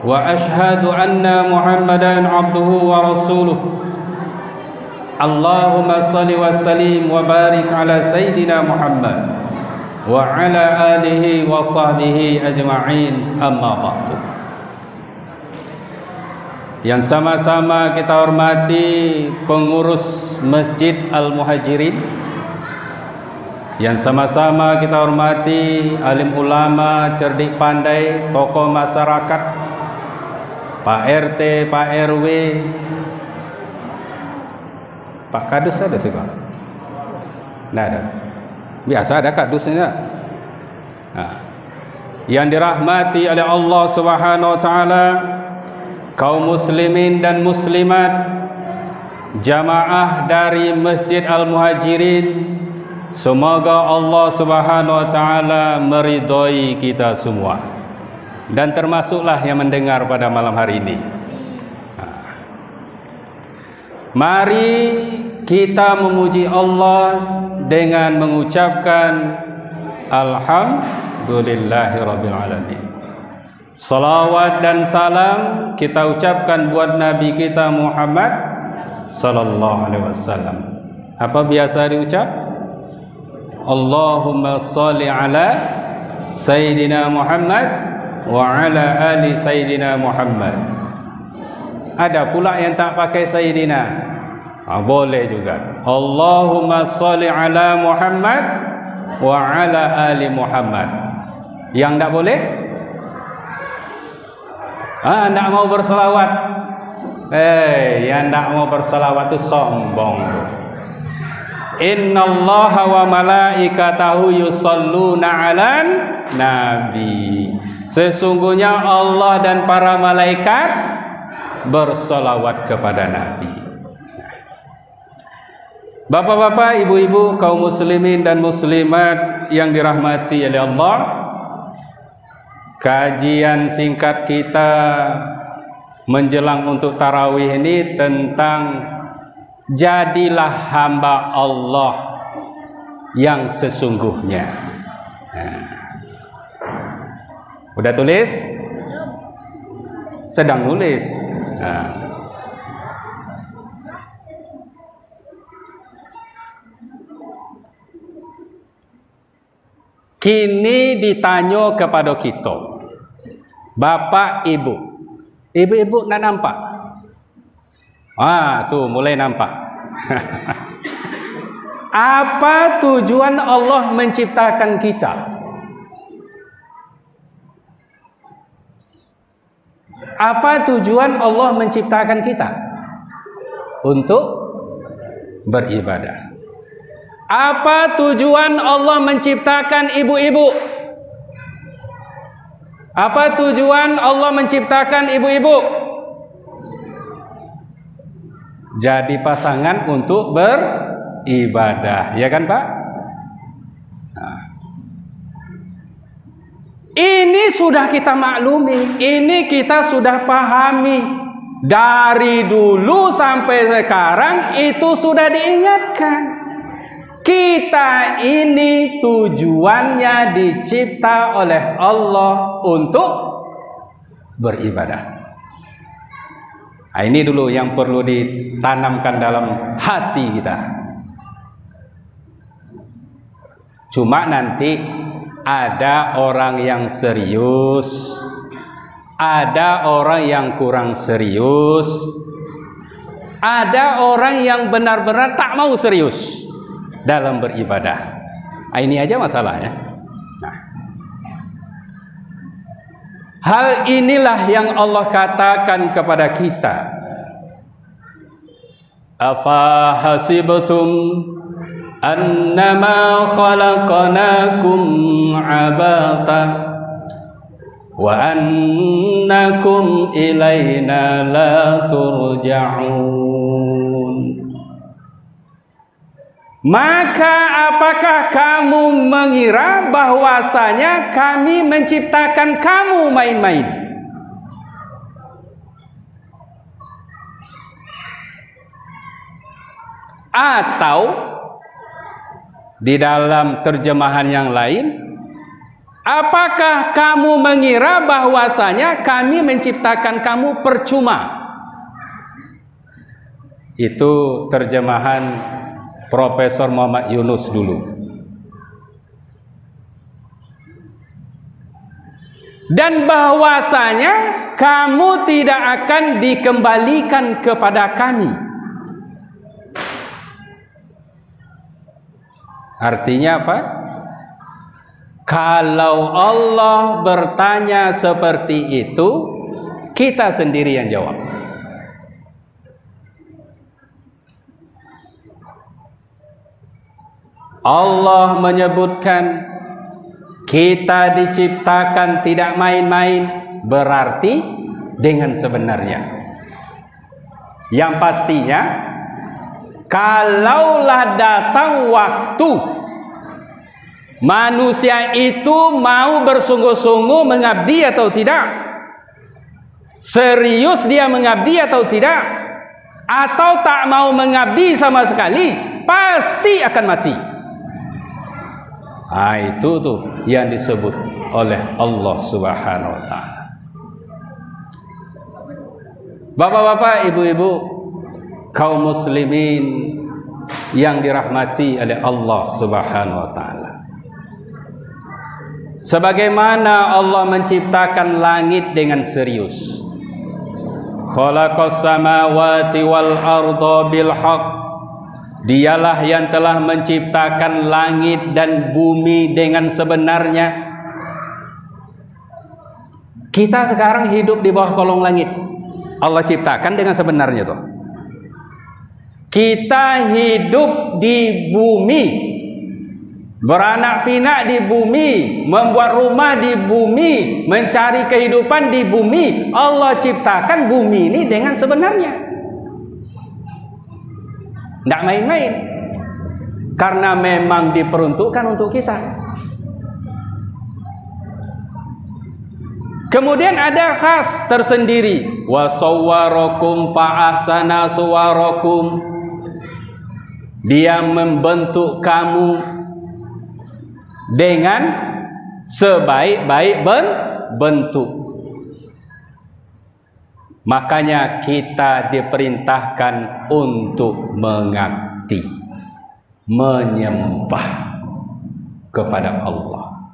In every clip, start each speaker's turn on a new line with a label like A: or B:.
A: وأشهد أن محمدا عبده ورسوله اللهم صل وسلم وبارك على سيدنا محمد وعلى آله وصحبه أجمعين أما بعد. Yang sama-sama kita hormati pengurus Masjid Al-Muhajirin, yang sama-sama kita hormati alim ulama, cerdik pandai, tokoh masyarakat, Pak RT, Pak RW, Pak Kadus ada sih Pak? Tidak ada. Biasa ada kadusnya. Nah, yang dirahmati oleh Allah Subhanahu Wa Taala, kaum muslimin dan muslimat, jamaah dari Masjid Al-Muhajirin, semoga Allah Subhanahu Wa Taala meridhai kita semua, dan termasuklah yang mendengar pada malam hari ini. Mari kita memuji Allah dengan mengucapkan Alhamdulillahirabbil alamin. Salawat dan salam kita ucapkan buat Nabi kita Muhammad sallallahu alaihi wasallam. Apa biasa diucap? Allahumma sholli ala Sayyidina Muhammad wa ala ali Sayyidina Muhammad. Ada pula yang tak pakai Sayyidina. Boleh juga. Allahumma sholli ala Muhammad wa ala ali Muhammad. Yang tak boleh? Tak mau berselawat. Yang tak mau berselawat itu sombong. Innallaha wa malaikatahu yusholluna 'alan nabi. Sesungguhnya Allah dan para malaikat berselawat kepada Nabi. Bapak-bapak, ibu-ibu, kaum muslimin dan muslimat yang dirahmati oleh Allah, kajian singkat kita menjelang untuk tarawih ini tentang jadilah hamba Allah yang sesungguhnya. Udah tulis? Sedang nulis. Kini ditanya kepada kita, bapak ibu, ibu-ibu nak nampak? Tuh mulai nampak. Apa tujuan Allah menciptakan kita? Apa tujuan Allah menciptakan kita? Untuk beribadah. Apa tujuan Allah menciptakan ibu-ibu? Apa tujuan Allah menciptakan ibu-ibu? Jadi pasangan untuk beribadah, ya kan Pak? Ini sudah kita maklumi, ini kita sudah pahami. Dari dulu sampai sekarang itu sudah diingatkan. Kita ini tujuannya dicipta oleh Allah untuk beribadah. Ini dulu yang perlu ditanamkan dalam hati kita. Cuma nanti ada orang yang serius, ada orang yang kurang serius, ada orang yang benar-benar tak mau serius dalam beribadah. Ini aja masalahnya. Hal inilah yang Allah katakan kepada kita. Afa hasibtum annama khalaqnakum abasa wa annakum ilaina la turja'un. Maka apakah kamu mengira bahwasanya kami menciptakan kamu main-main? Atau di dalam terjemahan yang lain, Apakah kamu mengira bahwasanya kami menciptakan kamu percuma? Itu terjemahan Profesor Muhammad Yunus dulu. Dan bahwasanya kamu tidak akan dikembalikan kepada kami. Artinya apa? Kalau Allah bertanya seperti itu, kita sendiri yang jawab. Allah menyebutkan kita diciptakan tidak main-main, berarti dengan sebenarnya. Yang pastinya, kalaulah datang waktu manusia itu mau bersungguh-sungguh mengabdi atau tidak, serius dia mengabdi atau tidak, atau tak mau mengabdi sama sekali, pasti akan mati. Itu tuh yang disebut oleh Allah Subhanahu wa ta'ala. Bapak-bapak, ibu-ibu, kaum muslimin yang dirahmati oleh Allah Subhanahu wa ta'ala. Sebagaimana Allah menciptakan langit dengan serius. Khalaqas samawati wal arda bil haqq. Dialah yang telah menciptakan langit dan bumi dengan sebenarnya. Kita sekarang hidup di bawah kolong langit. Allah ciptakan dengan sebenarnya tuh. Kita hidup di bumi, beranak pinak di bumi, membuat rumah di bumi, mencari kehidupan di bumi. Allah ciptakan bumi ini dengan sebenarnya. Tidak main-main, karena memang diperuntukkan untuk kita. Kemudian ada khas tersendiri, wa sawwarakum fa ahsana suwarakum. Dia membentuk kamu dengan sebaik-baik bentuk. Makanya kita diperintahkan untuk mengabdi, menyembah kepada Allah.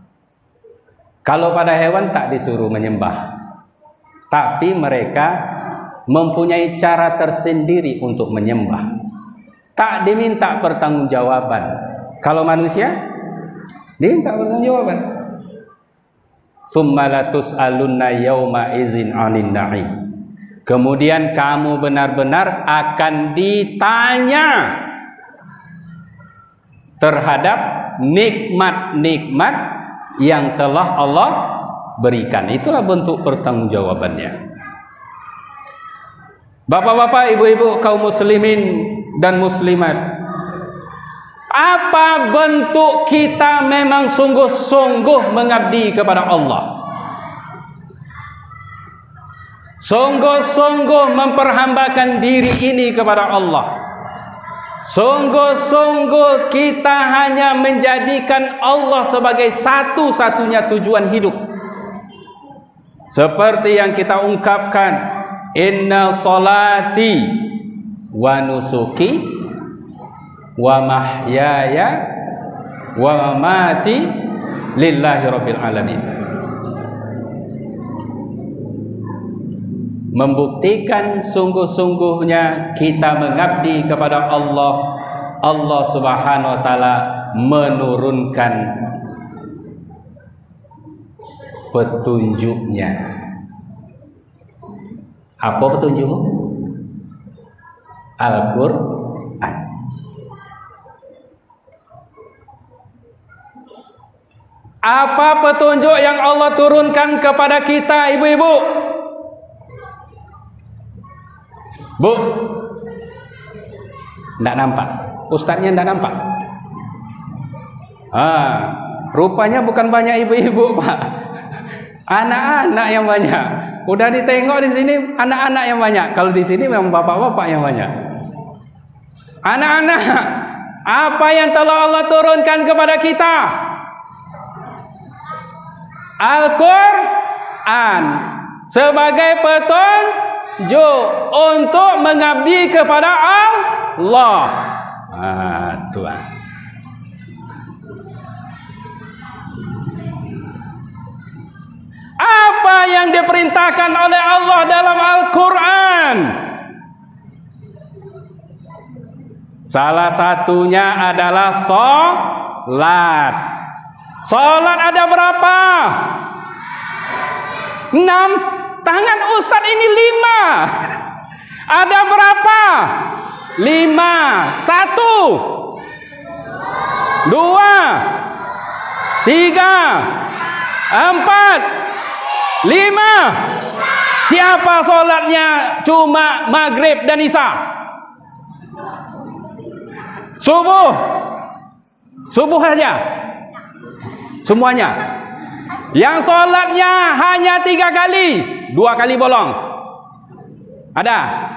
A: Kalau pada hewan tak disuruh menyembah, tapi mereka mempunyai cara tersendiri untuk menyembah. Tak diminta pertanggungjawaban. Kalau manusia diminta pertanggungjawaban. Tsumma latus'alunna yauma idzin 'anil na'im. Kemudian kamu benar-benar akan ditanya terhadap nikmat-nikmat yang telah Allah berikan. Itulah bentuk pertanggungjawabannya. Bapak-bapak, ibu-ibu, kaum muslimin dan muslimat, apa bentuk kita memang sungguh-sungguh mengabdi kepada Allah? Sungguh-sungguh memperhambakan diri ini kepada Allah. Sungguh-sungguh kita hanya menjadikan Allah sebagai satu-satunya tujuan hidup. Seperti yang kita ungkapkan, inna salati wa nusuki wa mahyaya wa mamati lillahi rabbil alamin. Membuktikan sungguh-sungguhnya kita mengabdi kepada Allah, Allah Subhanahu wa ta'ala menurunkan petunjuknya. Apa petunjuk? Al-Quran. Apa petunjuk yang Allah turunkan kepada kita, ibu-ibu? Bu, tidak nampak. Ustadznya tidak nampak. Rupanya bukan banyak ibu-ibu, Pak. Anak-anak yang banyak. Udah ditengok di sini anak-anak yang banyak. Kalau di sini memang bapak-bapak yang banyak. Anak-anak, apa yang telah Allah turunkan kepada kita? Al-Quran sebagai petunjuk untuk mengabdi kepada Allah. Tuhan. Apa yang diperintahkan oleh Allah dalam Al-Quran? Salah satunya adalah salat. Salat ada berapa? 6. Tangan Ustaz ini 5. Ada berapa? 5. 1 2 3 4 5. Siapa solatnya cuma maghrib dan isya? Subuh saja. Semuanya. Yang solatnya hanya 3 kali, 2 kali bolong. Ada?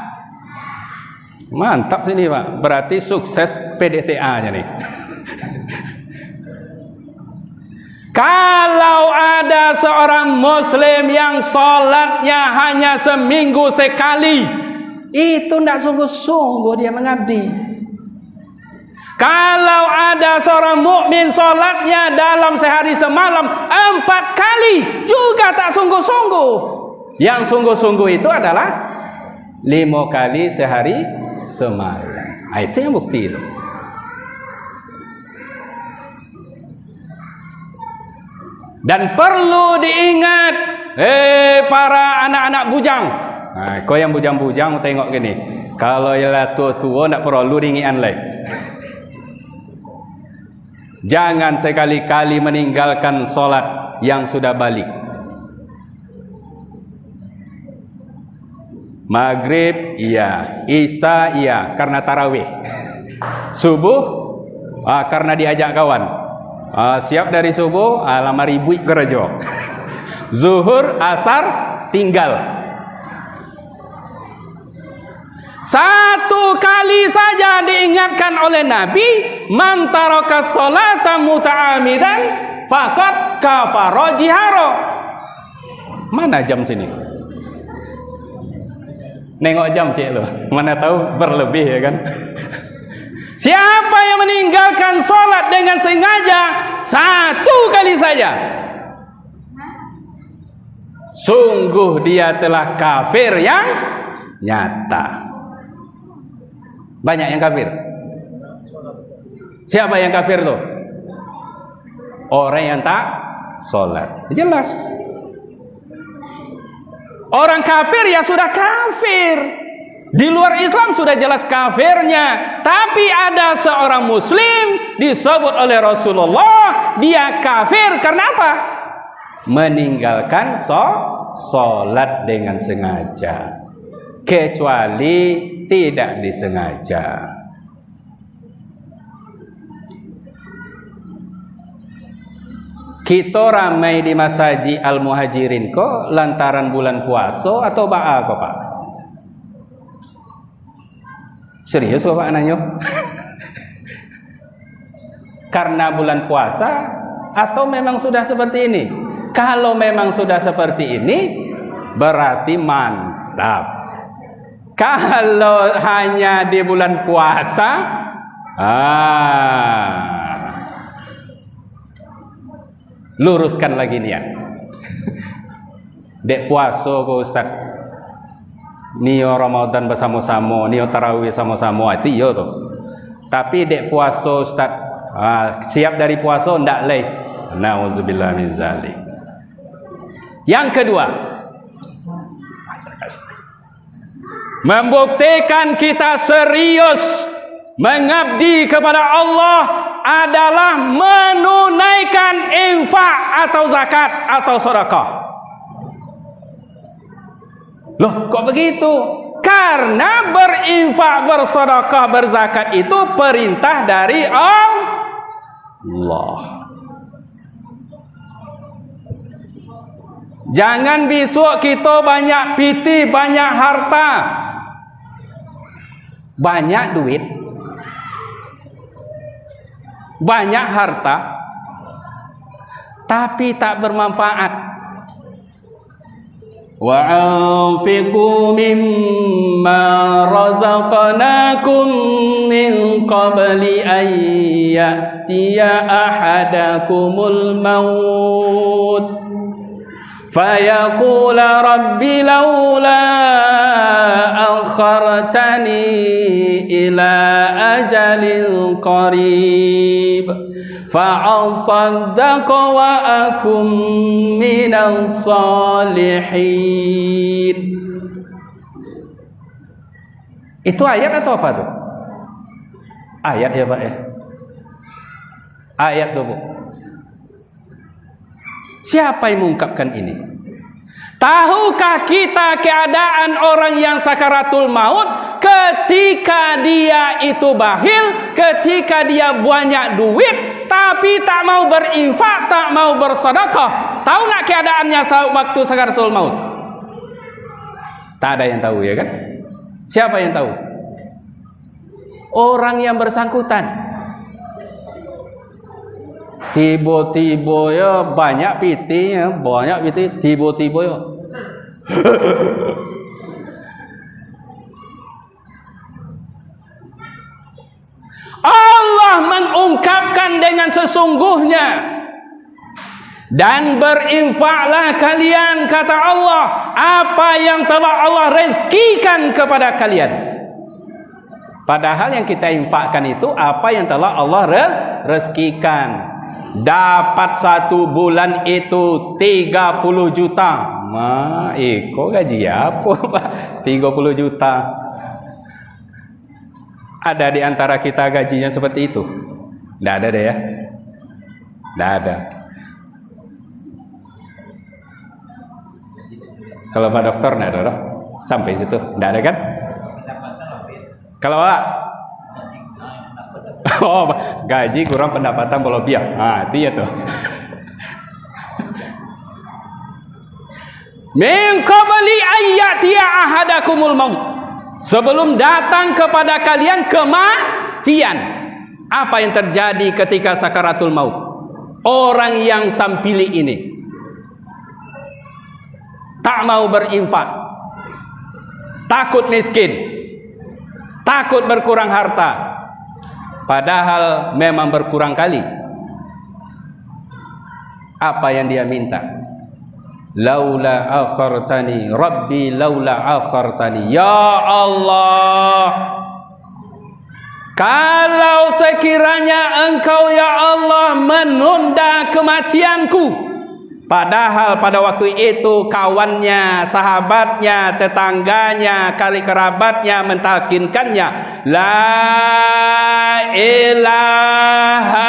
A: Mantap sini Pak. Berarti sukses PDTA-nya nih. Kalau ada seorang muslim yang solatnya hanya seminggu sekali, itu tidak sungguh-sungguh dia mengabdi. Kalau ada seorang mukmin solatnya dalam sehari semalam 4 kali, juga tak sungguh-sungguh. Yang sungguh-sungguh itu adalah 5 kali sehari semalam. Itu yang bukti itu. Dan perlu diingat, para anak-anak bujang. Kau yang bujang-bujang tengok gini. Kalau ialah tua-tua tak perlu ringian lagi. Jangan sekali-kali meninggalkan solat yang sudah balik. Maghrib iya, isya iya karena tarawih. Subuh karena diajak kawan. Siap dari subuh lama ribuik kerja. Zuhur, asar tinggal. 1 kali saja diingatkan oleh Nabi, man taraka sholata muta'amidan faqad kafara jihara. Mana jam sini? Nengok jam cik lo. Mana tahu berlebih ya kan? Siapa yang meninggalkan sholat dengan sengaja 1 kali saja, sungguh dia telah kafir yang nyata. Banyak yang kafir. Siapa yang kafir tuh? Orang yang tak sholat. Jelas. Orang kafir ya sudah kafir. Di luar Islam sudah jelas kafirnya. Tapi ada seorang muslim disebut oleh Rasulullah, dia kafir karena apa? Meninggalkan sholat dengan sengaja. Kecuali tidak disengaja. Kita ramai di Masjid Al-Muhajirin kok lantaran bulan puasa atau ba'a kok Pak? Serius kok Pak nanya? Karena bulan puasa atau memang sudah seperti ini? Kalau memang sudah seperti ini berarti mantap. Kalau hanya di bulan puasa, luruskan lagi niat. Dek puasa kok Ustaz. Nio Ramadan bersama-sama, nio tarawih sama-sama, itu iya tuh. Tapi dek puasa Ustaz, siap dari puasa ndak leh. Nauzubillah min zalik. Yang kedua, membuktikan kita serius mengabdi kepada Allah adalah menunaikan infak atau zakat atau sedekah. Loh, kok begitu? Karena berinfak, bersedekah, berzakat itu perintah dari Allah. Jangan besok kita banyak piti, banyak harta, banyak duit, banyak harta, tapi tak bermanfaat. Wa anfiqu mimma razaqnakum min qabli an ya'tiya ahadakumul maut fayaqula rabbi laula akhartani ila ajalin qarib fa'asaddaqa wa akum minas salihin. Itu ayat atau apa tuh? Ayat ya Pak ya? Ayat tuh Bu. Siapa yang mengungkapkan ini? Tahukah kita keadaan orang yang sakaratul maut ketika dia itu bakhil, ketika dia banyak duit tapi tak mau berinfak, tak mau bersedekah? Tahu nak keadaannya waktu sakaratul maut? Tak ada yang tahu ya kan? Siapa yang tahu? Orang yang bersangkutan. Tiba-tiba ya banyak piti ya, banyak piti tiba-tiba ya. Allah mengungkapkan dengan sesungguhnya, dan berinfaklah kalian, kata Allah, apa yang telah Allah rezekikan kepada kalian. Padahal yang kita infakkan itu apa yang telah Allah rezekikan. Dapat satu bulan itu 30 juta. Iko gaji apa Pak? 30 juta. Ada di antara kita gajinya seperti itu? Tidak ada deh ya. Tidak ada. Kalau Pak Dokter tidak ada, sampai situ tidak ada kan? Kalau Pak, oh gaji kurang pendapatan berlebihan. Itu ya tuh. Min qabli ayyatiya ahadakumul maut. Sebelum datang kepada kalian kematian. Apa yang terjadi ketika sakaratul maut? Orang yang sampili ini tak mau berinfak, takut miskin, takut berkurang harta, padahal memang berkurang kali. Apa yang dia minta? Laula akhartani rabbi laula akhartani, ya Allah, kalau sekiranya engkau ya Allah menunda kematianku. Padahal pada waktu itu kawannya, sahabatnya, tetangganya, kali kerabatnya mentalkinkannya, la ilaha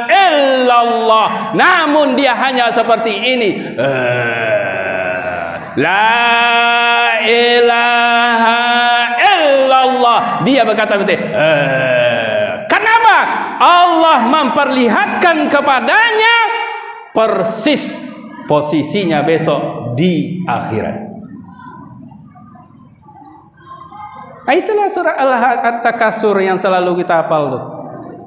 A: illallah. Namun dia hanya seperti ini, la ilaha illallah. Dia berkata begitu. Kenapa? Allah memperlihatkan kepadanya persis posisinya besok di akhirat. Itulah surah At-Takatsur yang selalu kita hafal tuh.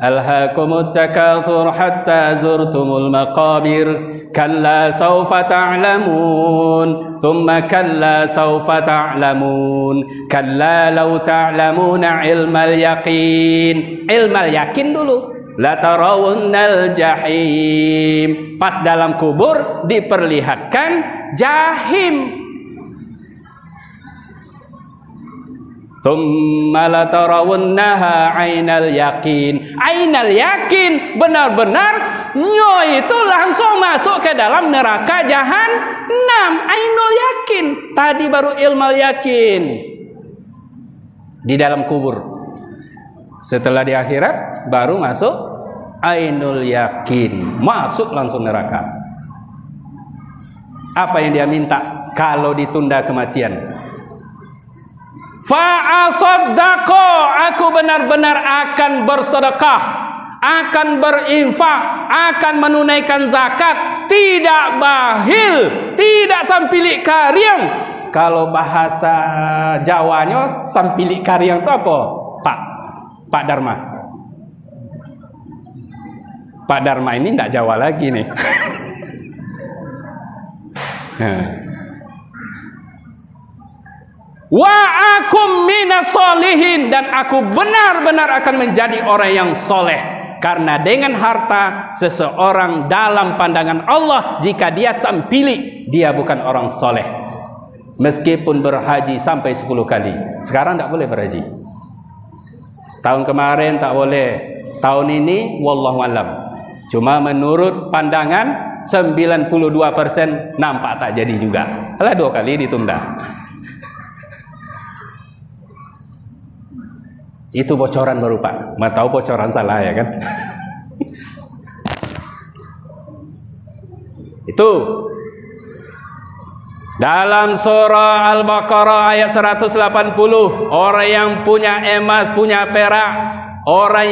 A: Alhaakumut takatsur hatta zurtumul maqabir, kalla sawfa ta'lamun, thumma kalla sawfa ta'lamun, kalla law ta'lamuna ilmal yaqin. Ilmal yakin dulu. La tarawunnal jahim. Pas dalam kubur diperlihatkan jahim. Tsumma la tarawunnaha ainal yakin. Ainal yakin, benar-benar nyo itu langsung masuk ke dalam neraka jahannam. Ainul yakin. Tadi baru ilmal yakin. Di dalam kubur. Setelah di akhirat baru masuk ainul yakin, masuk langsung neraka. Apa yang dia minta kalau ditunda kematian? Fa'asaddaqa, aku benar-benar akan bersedekah, akan berinfak, akan menunaikan zakat, tidak bakhil, tidak sampilik karyang. Kalau bahasa Jawanya sampilik karyang itu apa? Pak Dharma. Pak Dharma ini tidak Jawa lagi nih. Wa akum minas solihin, dan aku benar-benar akan menjadi orang yang soleh. Karena dengan harta seseorang dalam pandangan Allah, jika dia sampili, dia bukan orang soleh. Meskipun berhaji sampai 10 kali. Sekarang tak boleh berhaji. Tahun kemarin tak boleh. Tahun ini wallahu alam. Cuma menurut pandangan 92% nampak tak jadi juga. Alah 2 kali ditunda. Itu bocoran baru Pak. Mau tahu bocoran salah ya kan? Itu dalam surah Al-Baqarah ayat 180, orang yang punya emas, punya perak, orang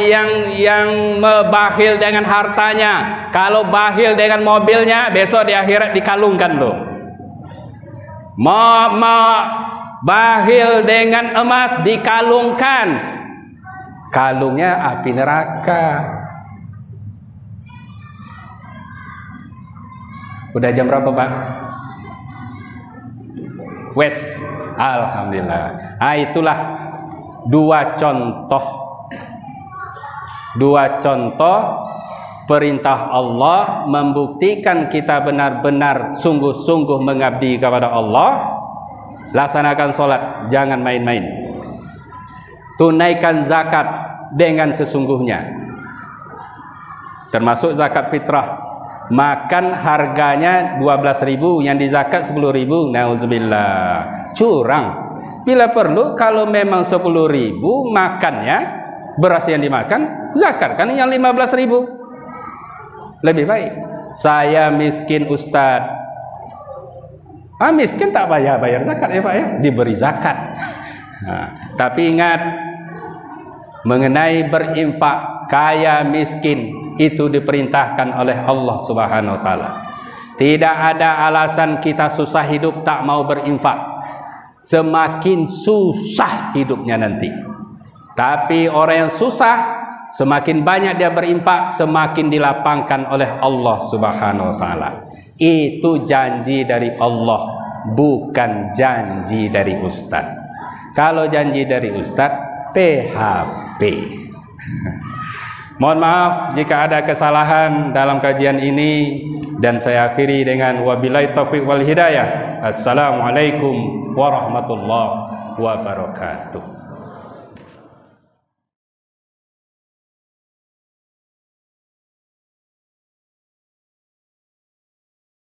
A: yang bakhil dengan hartanya, kalau bakhil dengan mobilnya, besok di akhirat dikalungkan tuh. Bakhil dengan emas dikalungkan. Kalungnya api neraka. Udah jam berapa Pak? Wes, alhamdulillah. Itulah dua contoh perintah Allah membuktikan kita benar-benar sungguh-sungguh mengabdi kepada Allah. Laksanakan sholat, jangan main-main. Tunaikan zakat dengan sesungguhnya, termasuk zakat fitrah. Makan harganya 12.000, yang dizakat 10.000. Nauzubillah, curang. Bila perlu, kalau memang 10.000 makannya, beras yang dimakan, zakatkan yang 15.000. Lebih baik. Saya miskin Ustaz. Miskin tak bayar zakat ya Pak ya, diberi zakat. Nah, tapi ingat, mengenai berinfak, kaya miskin itu diperintahkan oleh Allah Subhanahu wa taala. Tidak ada alasan kita susah hidup tak mau berinfak. Semakin susah hidupnya nanti. Tapi orang yang susah, semakin banyak dia berinfak, semakin dilapangkan oleh Allah Subhanahu wa taala. Itu janji dari Allah, bukan janji dari ustaz. Kalau janji dari ustaz, PHP. Mohon maaf jika ada kesalahan dalam kajian ini, dan saya akhiri dengan wabillahi taufiq wal hidayah. Assalamualaikum warahmatullahi wabarakatuh.